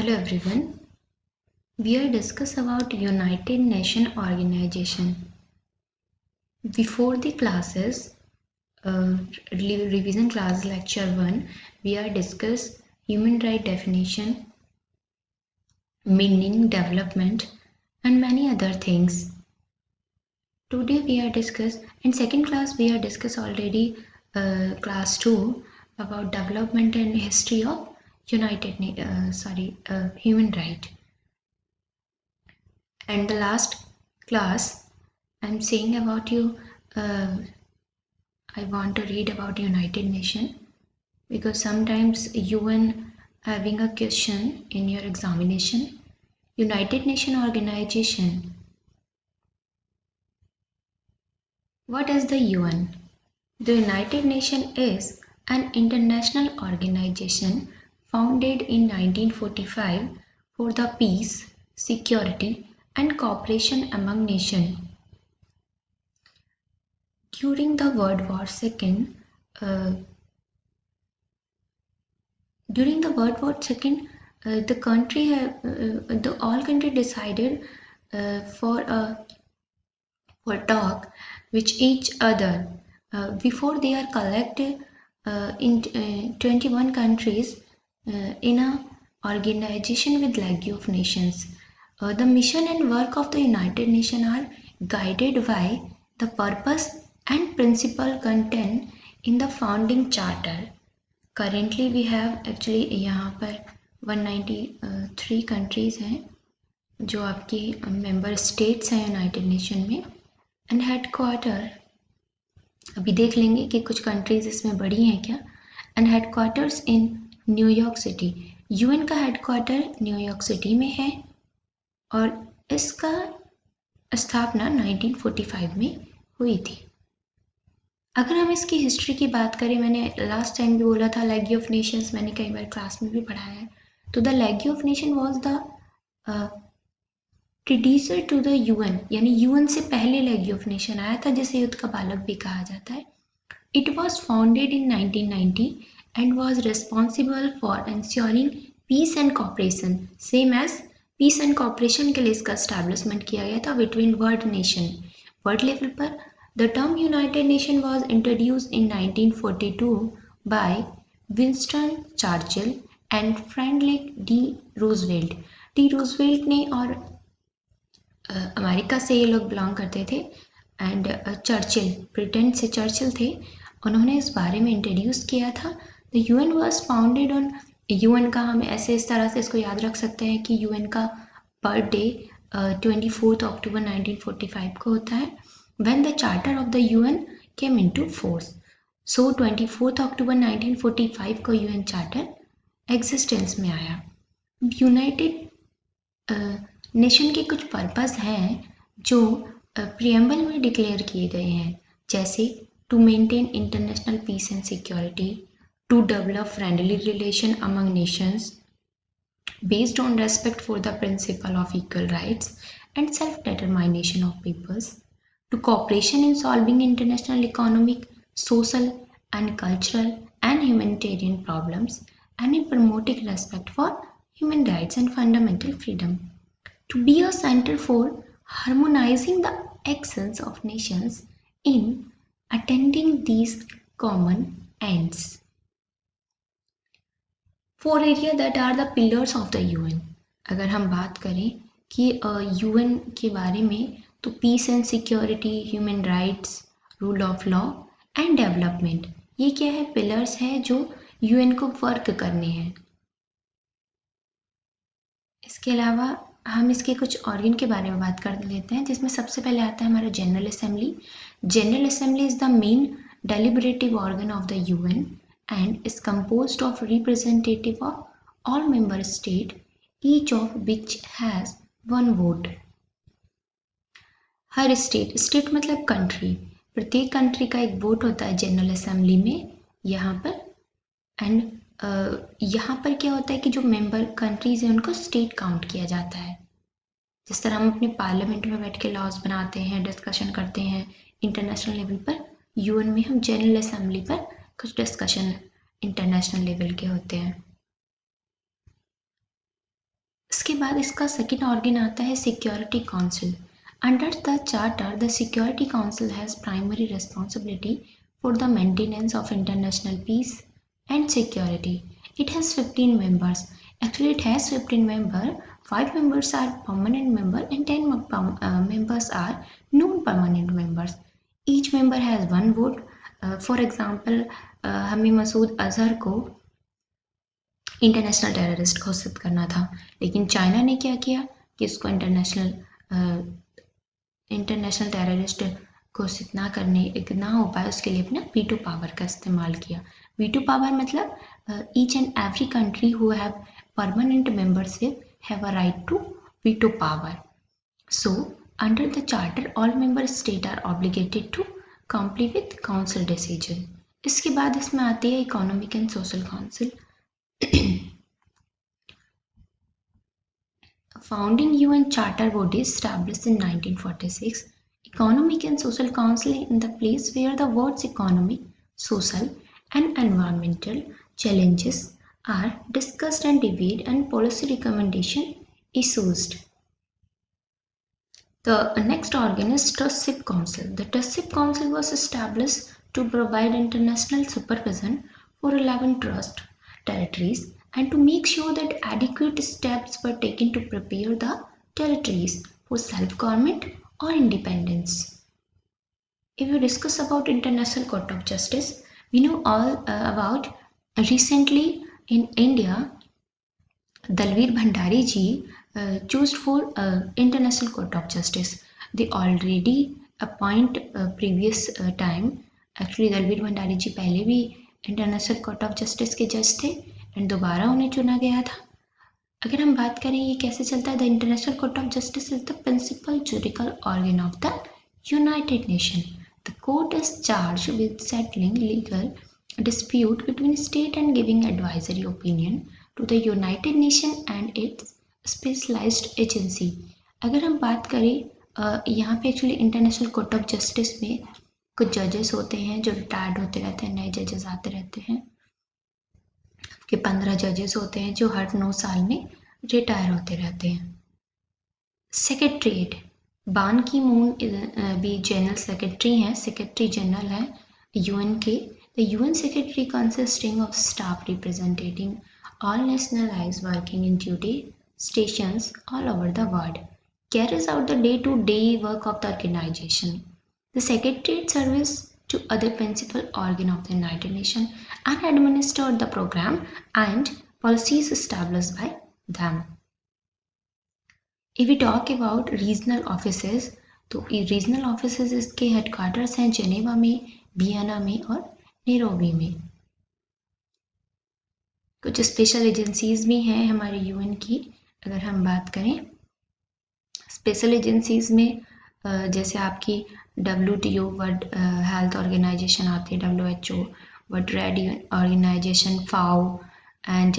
Hello everyone. We are discuss about United Nations Organization. Before the classes, revision class lecture 1, we are discuss human right definition, meaning, development, and many other things. Today we are discuss in second class we are discuss already class 2 about development and history of human right. And the last class I'm saying about you I want to read about United Nation because sometimes UN having a question in your examination. United Nation Organization. What is the UN? The United Nations is an international organization founded in 1945 for the peace, security and cooperation among nations. During the World War II, all country decided for talk with each other before they are collected in 21 countries in a organization with League of Nations. The mission and work of the United Nations are guided by the purpose and principle contained in the founding charter. Currently we have actually यहाँ पर 193 countries हैं जो आपकी member states हैं United nation में and headquarter अभी देख लेंगे कि कुछ कंट्रीज इसमें बड़ी हैं क्या and headquarters in New York city UN का हेडक्वार्टर न्यूयॉर्क सिटी में है और इसका स्थापना 1945 में हुई थी। अगर हम इसकी हिस्ट्री की बात करें, मैंने लास्ट टाइम भी बोला था लीग ऑफ नेशंस मैंने कई बार क्लास में भी पढ़ाया है। तो the league of nation was the predecessor to the UN, यानी यूएन से पहले लीग ऑफ नेशन आया था जिसे युद्ध का बालक भी कहा जाता है। It was founded in 1990 and was responsible for insuring peace and cooperation, same as peace and cooperation के लिए इसका एस्टैब्लिशमेंट किया गया था between world nation. World level पर The term United Nations was introduced in 1942 by Winston Churchill and Franklin D. Roosevelt. D. Roosevelt ने और America से ये लोग बिलोंग करते थे एंड चर्चिल ब्रिटेन से चर्चिल थे, उन्होंने इस बारे में इंट्रोड्यूस किया था। The UN was founded on, UN का हम ऐसे इस तरह से इसको याद रख सकते हैं कि यूएन का बर्थडे 24 अक्टूबर 1945 को होता है when the charter of the UN came into force. So 24 अक्टूबर 1945 को UN चार्टर एग्जिस्टेंस में आया। यूनाइटेड नेशन के कुछ पर्पस हैं जो प्रियम्बल में डिक्लेयर किए गए हैं, जैसे to maintain international peace and security, to develop friendly relation among nations based on respect for the principle of equal rights and self-determination of peoples, to cooperation in solving international economic, social and cultural and humanitarian problems, and in promoting respect for human rights and fundamental freedom, to be a center for harmonizing the actions of nations in attending these common ends. Four areas that are the pillars of the UN. अगर हम बात करें कि UN के बारे में तो peace and security, human rights, rule of law and development, ये क्या है, पिलर्स है जो यूएन को वर्क करने हैं। इसके अलावा हम इसके कुछ ऑर्गन के बारे में बात कर लेते हैं, जिसमें सबसे पहले आता है हमारा general assembly. General assembly is the main deliberative organ of the UN and is composed of representative of all member state, each of which has one vote. Her state मतलब कंट्री, प्रत्येक कंट्री का एक vote होता है general assembly में यहाँ पर। And यहाँ पर क्या होता है कि जो मेंबर कंट्रीज हैं उनको स्टेट काउंट किया जाता है। जिस तरह हम अपने पार्लियामेंट में बैठ के लॉज बनाते हैं, डिस्कशन करते हैं इंटरनेशनल लेवल पर, यूएन में हम जनरल असेंबली पर कुछ डिस्कशन इंटरनेशनल लेवल के होते हैं। इसके बाद इसका सेकेंड ऑर्गन आता है security council. Under the charter the security council has primary responsibility for the maintenance of international peace and security. It has 15 members. Actually, it has 15 members. 5 members are permanent members and 10 members are non-permanent members. Each member has one vote. For example, हमें मसूद अजहर को international terrorist घोषित करना था, लेकिन China ने क्या किया कि उसको इंटरनेशनल टेररिस्ट घोषित ना हो पाए, उसके लिए अपना वीटो पावर का इस्तेमाल किया. वीटो पावर मतलब each and every country who have permanent membership have a right to veto power. So under the charter all member state are obligated to comply with council decision. इसके बाद इसमें आती है economic and social council. Founding UN Charter body established in 1946. Economic and Social Council in the place where the words economic, social and environmental challenges are discussed and debated and policy recommendation issued. The next organ is Trustship Council. The Trustship Council was established to provide international supervision for 11 trust territories and to make sure that adequate steps were taken to prepare the territories for self-government or independence. If you discuss about International Court of Justice, we know all about recently in India, Dalveer Bhandari ji chose for International Court of Justice. They already appoint previous time. Actually, Dalveer Bhandari ji पहले भी international Court of justice के जज थे and दोबारा उन्हें चुना गया था. अगर हम बात करें ये कैसे चलता है, the International Court of Justice is the principal judicial organ of the United Nation. The court is charge with settling legal dispute between state and giving advisory opinion to the United Nation and its specialised agency. अगर हम बात करें यहाँ पे actually International Court of Justice में कुछ जजेस होते हैं जो रिटायर्ड होते रहते हैं, नए जजेस आते रहते हैं. कि 15 जजेस होते हैं जो हर 9 साल में रिटायर होते रहते हैं. सेक्रेटरीट, बान की मून भी जनरल सेक्रेटरी हैं, सेक्रेटरी जनरल हैं यूएन के. The UN secretary consisting of staff representing all nationalise working in duty stations all over the world carries out the day-to-day work of the organization. The Secretariat serves to other principal organ of the United Nations and administer the program and policies established by them. If we talk about regional offices, तो regional offices इसके headquarters हैं Geneva में, Vienna में और Nairobi में. कुछ special agencies भी हैं हमारे यूएन की. अगर हम बात करें स्पेशल एजेंसीज में जैसे आपकी WTO वर्ल्ड हेल्थ ऑर्गेनाइजेशन आती है, WHO, World Trade Organisation, FAO and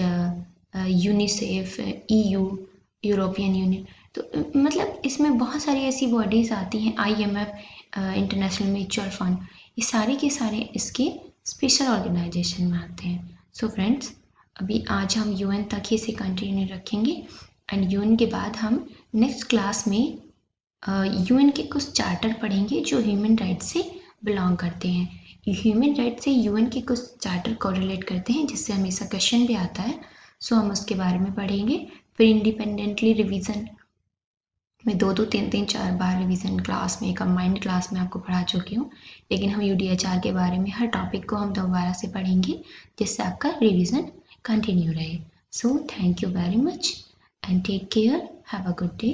UNICEF, EU, European Union. तो मतलब इसमें बहुत सारी ऐसी बॉडीज़ आती हैं, IMF, इंटरनेशनल म्यूचुअल फंड, ये सारे के सारे इसके स्पेशल ऑर्गेनाइजेशन में आते हैं. सो फ्रेंड्स, अभी आज हम UN तक ही से कंटिन्यू रखेंगे एंड UN के बाद हम नेक्स्ट क्लास में UN के कुछ चार्टर पढ़ेंगे जो ह्यूमन राइट्स से बिलोंग करते हैं. ह्यूमन राइट्स से UN के कुछ चार्टर कोरिलेट करते हैं जिससे हमेशा क्वेश्चन भी आता है. सो हम उसके बारे में पढ़ेंगे. फिर इंडिपेंडेंटली रिवीजन में 2-2, 3-3, 4 बार रिवीजन क्लास में, कंबाइंड क्लास में आपको पढ़ा चुकी हूँ, लेकिन हम UDHR के बारे में हर टॉपिक को हम दोबारा से पढ़ेंगे जिससे आपका रिवीजन कंटिन्यू रहे. So thank you very much and take care. Have a good day.